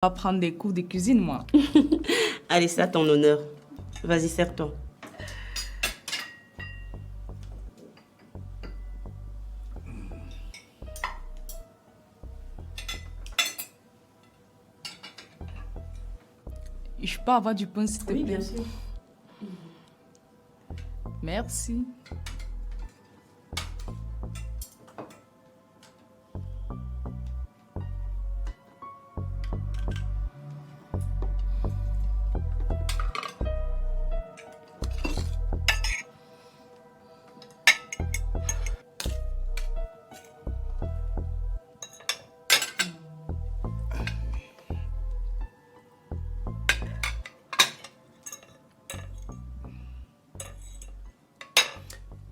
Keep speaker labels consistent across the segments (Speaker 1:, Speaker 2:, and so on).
Speaker 1: vais prendre des cours de cuisine, moi.
Speaker 2: Allez, c'est à ton honneur. Vas-y, sers-toi.
Speaker 1: Je peux avoir du pain, s'il te plaît?
Speaker 2: Oui, bien sûr.
Speaker 1: Merci.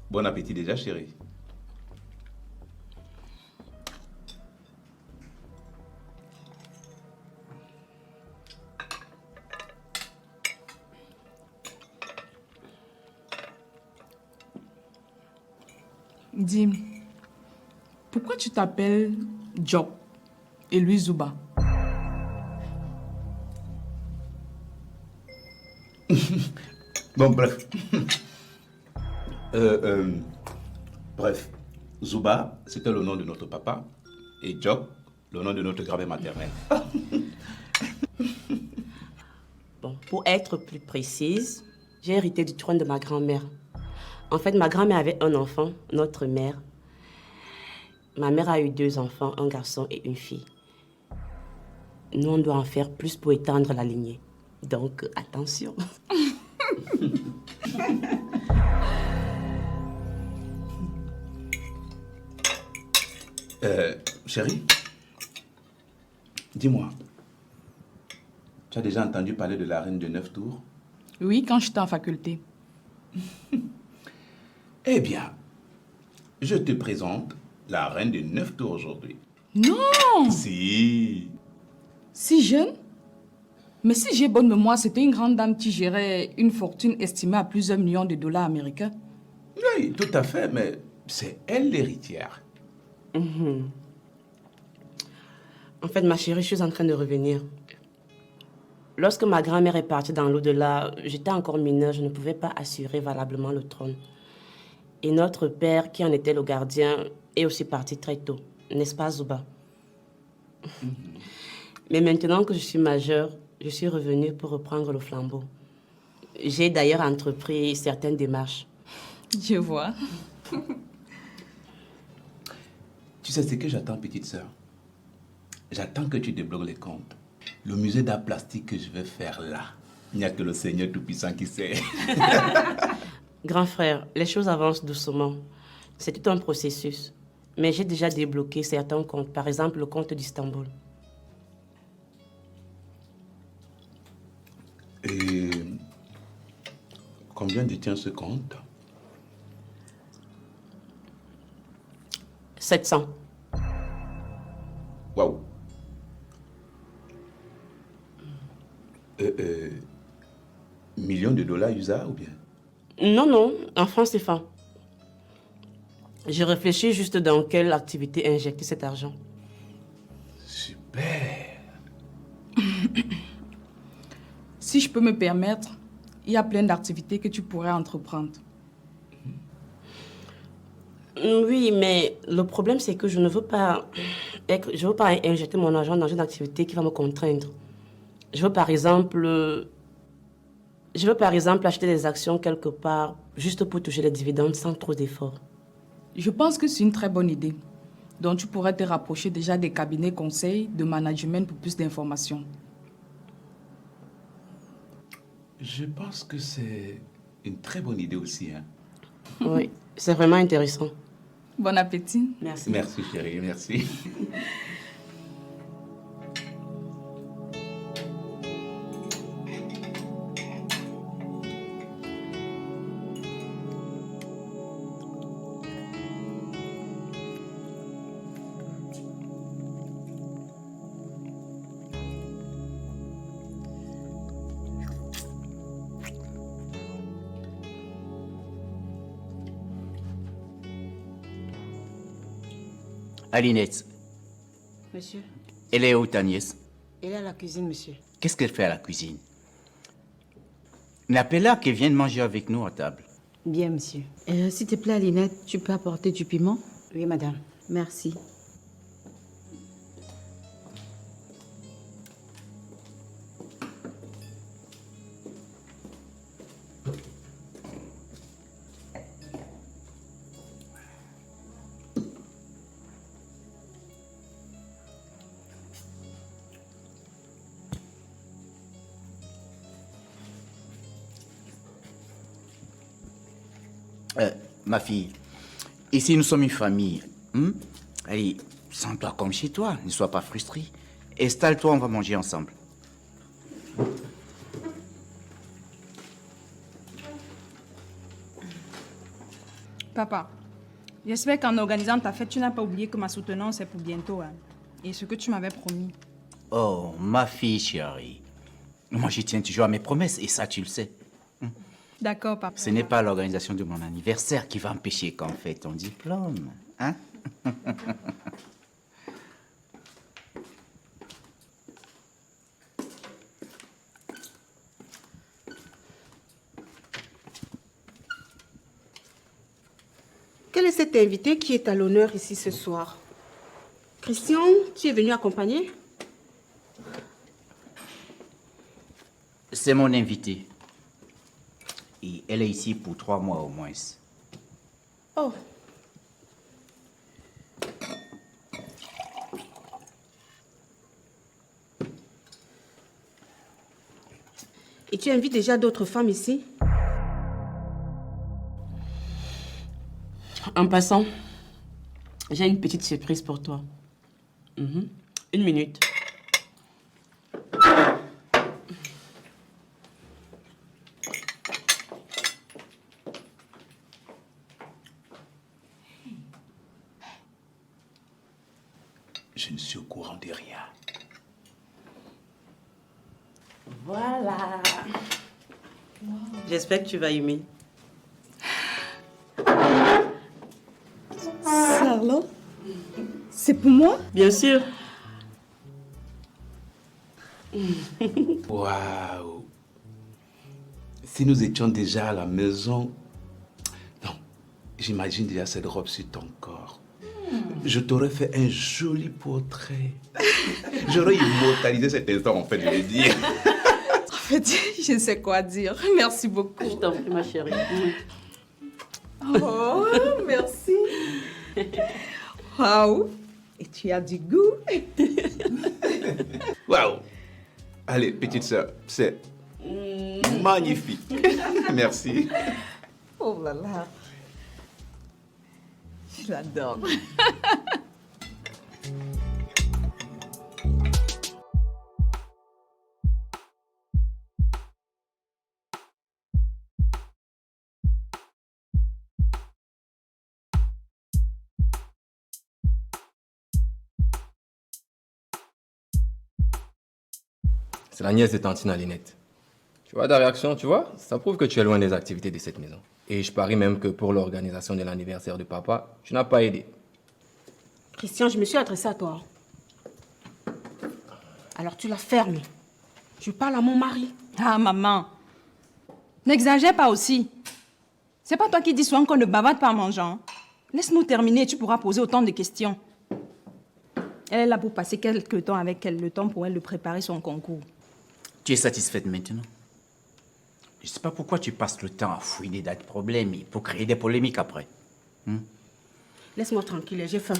Speaker 3: Bon appétit déjà, chérie.
Speaker 1: Dis, pourquoi tu t'appelles Job et lui Zuba?
Speaker 3: Bon, bref. Bref, Zuba, c'était le nom de notre papa. Et Job, le nom de notre grand-mère maternelle.
Speaker 2: Bon, pour être plus précise, j'ai hérité du trône de ma grand-mère. En fait, ma grand-mère avait un enfant, notre mère. Ma mère a eu 2 enfants, un garçon et une fille. Nous, on doit en faire plus pour étendre la lignée. Donc, attention.
Speaker 3: Chérie, dis-moi, tu as déjà entendu parler de la reine de 9 tours?
Speaker 1: Oui, quand j'étais en faculté.
Speaker 3: Eh bien, je te présente la reine de 9 tours aujourd'hui.
Speaker 1: Non!
Speaker 3: Si.
Speaker 1: Si jeune? Mais si j'ai bonne mémoire, c'était une grande dame qui gérait une fortune estimée à plusieurs millions de dollars américains.
Speaker 3: Oui, tout à fait, mais c'est elle l'héritière.
Speaker 2: En fait, ma chérie, je suis en train de revenir. Lorsque ma grand-mère est partie dans l'au-delà, j'étais encore mineure, je ne pouvais pas assurer valablement le trône. Et notre père, qui en était le gardien, est aussi parti très tôt, n'est-ce pas, Zuba? Mais maintenant que je suis majeure, je suis revenue pour reprendre le flambeau. J'ai d'ailleurs entrepris certaines démarches.
Speaker 1: Je vois.
Speaker 3: Tu sais ce que j'attends, petite sœur? J'attends que tu débloques les comptes. Le musée d'art plastique que je vais faire là, il n'y a que le Seigneur Tout-Puissant qui sait.
Speaker 2: Grand frère, les choses avancent doucement. C'est tout un processus. Mais j'ai déjà débloqué certains comptes, par exemple le compte d'Istanbul.
Speaker 3: Et combien détient ce compte?
Speaker 2: 700.
Speaker 3: Waouh! Millions de dollars USA ou bien?
Speaker 2: Non, non, en francs CFA. Je réfléchis juste dans quelle activité injecter cet argent.
Speaker 3: Super!
Speaker 1: Si je peux me permettre, il y a plein d'activités que tu pourrais entreprendre.
Speaker 2: Oui, mais le problème, c'est que je ne veux pas, je veux pas injecter mon argent dans une activité qui va me contraindre. Je veux par exemple, acheter des actions quelque part juste pour toucher les dividendes sans trop d'efforts.
Speaker 1: Je pense que c'est une très bonne idée. Donc tu pourrais te rapprocher déjà des cabinets conseils de management pour plus d'informations.
Speaker 3: Je pense que c'est une très bonne idée aussi, hein?
Speaker 2: Oui, c'est vraiment intéressant.
Speaker 1: Bon appétit.
Speaker 2: Merci.
Speaker 3: Merci chérie, merci.
Speaker 4: Alinette,
Speaker 2: Monsieur?
Speaker 4: elle est où ta nièce? Elle est à la cuisine, monsieur.
Speaker 5: Qu'est-ce qu'elle fait à la cuisine? Appelle-la qu'elle vienne manger avec nous à table.
Speaker 4: Bien, monsieur.
Speaker 6: S'il te plaît, Alinette, tu peux apporter du piment?
Speaker 4: Oui, madame.
Speaker 6: Merci.
Speaker 5: Ma fille, ici nous sommes une famille. Allez, sens-toi comme chez toi, ne sois pas frustrée. Installe-toi, on va manger ensemble.
Speaker 7: Papa, j'espère qu'en organisant ta fête, tu n'as pas oublié que ma soutenance est pour bientôt. Hein, et ce que tu m'avais promis.
Speaker 5: Oh, ma fille chérie. Moi, je tiens toujours à mes promesses et ça, tu le sais.
Speaker 7: D'accord, papa.
Speaker 5: Ce n'est pas l'organisation de mon anniversaire qui va empêcher qu'on fête ton diplôme. Hein?
Speaker 4: Quel est cet invité qui est à l'honneur ici ce soir? Christian, tu es venu accompagner?
Speaker 5: C'est mon invitée. Et elle est ici pour 3 mois au moins.
Speaker 4: Oh. Et tu invites déjà d'autres femmes ici?
Speaker 2: En passant, j'ai une petite surprise pour toi. Une minute.
Speaker 3: Je ne suis au courant de rien.
Speaker 2: Voilà. J'espère que tu vas aimer.
Speaker 1: Charlotte, c'est pour moi?
Speaker 2: Bien sûr.
Speaker 3: Waouh! Si nous étions déjà à la maison... Non, j'imagine déjà cette robe sur ton corps. Je t'aurais fait un joli portrait. J'aurais immortalisé cet instant, en fait, je veux dire.
Speaker 1: En fait, je ne sais quoi dire. Merci beaucoup.
Speaker 2: Je t'en prie, ma chérie.
Speaker 1: Oh, merci. Waouh. Et tu as du goût.
Speaker 3: Waouh! Allez, petite sœur, c'est magnifique. Merci.
Speaker 1: Oh là là. Je l'adore.
Speaker 8: C'est la nièce de Tantine Alinette. Tu vois ta réaction, tu vois? Ça prouve que tu es loin des activités de cette maison. Et je parie même que pour l'organisation de l'anniversaire de papa, tu n'as pas aidé.
Speaker 4: Christian, je me suis adressée à toi. Alors tu la fermes. Je parle à mon mari.
Speaker 7: Ah, maman. N'exagère pas aussi. C'est pas toi qui dis souvent qu'on ne bavarde pas en mangeant. Laisse-nous terminer et tu pourras poser autant de questions. Elle est là pour passer quelques temps avec elle, le temps pour elle de préparer son concours.
Speaker 5: Tu es satisfaite maintenant? Je ne sais pas pourquoi tu passes le temps à fouiner des problèmes pour créer des polémiques après.
Speaker 4: Laisse-moi tranquille, j'ai faim.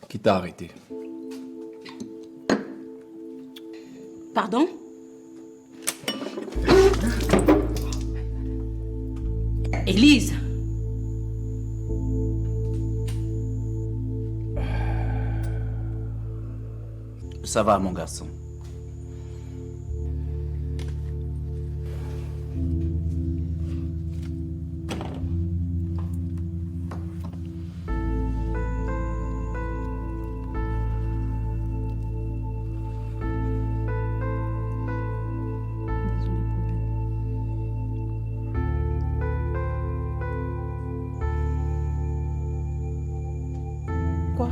Speaker 8: Qui t'a arrêté?
Speaker 4: Pardon? Élise!
Speaker 5: Ça va, mon garçon.
Speaker 4: Quoi?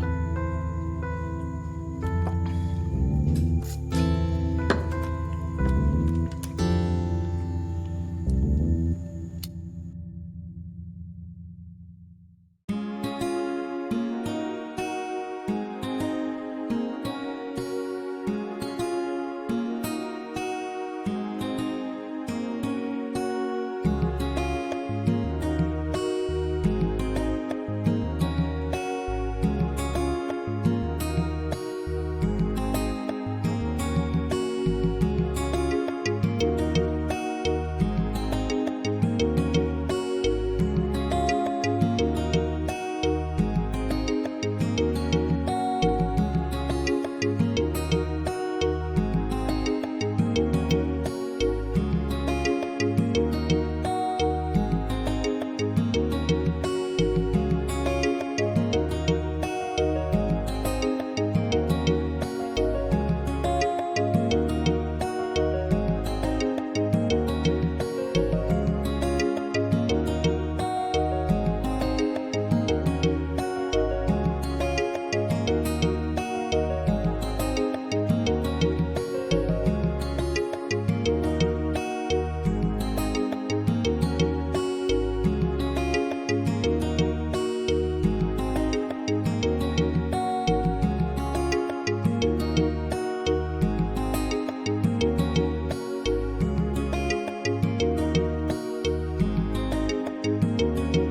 Speaker 3: Merci.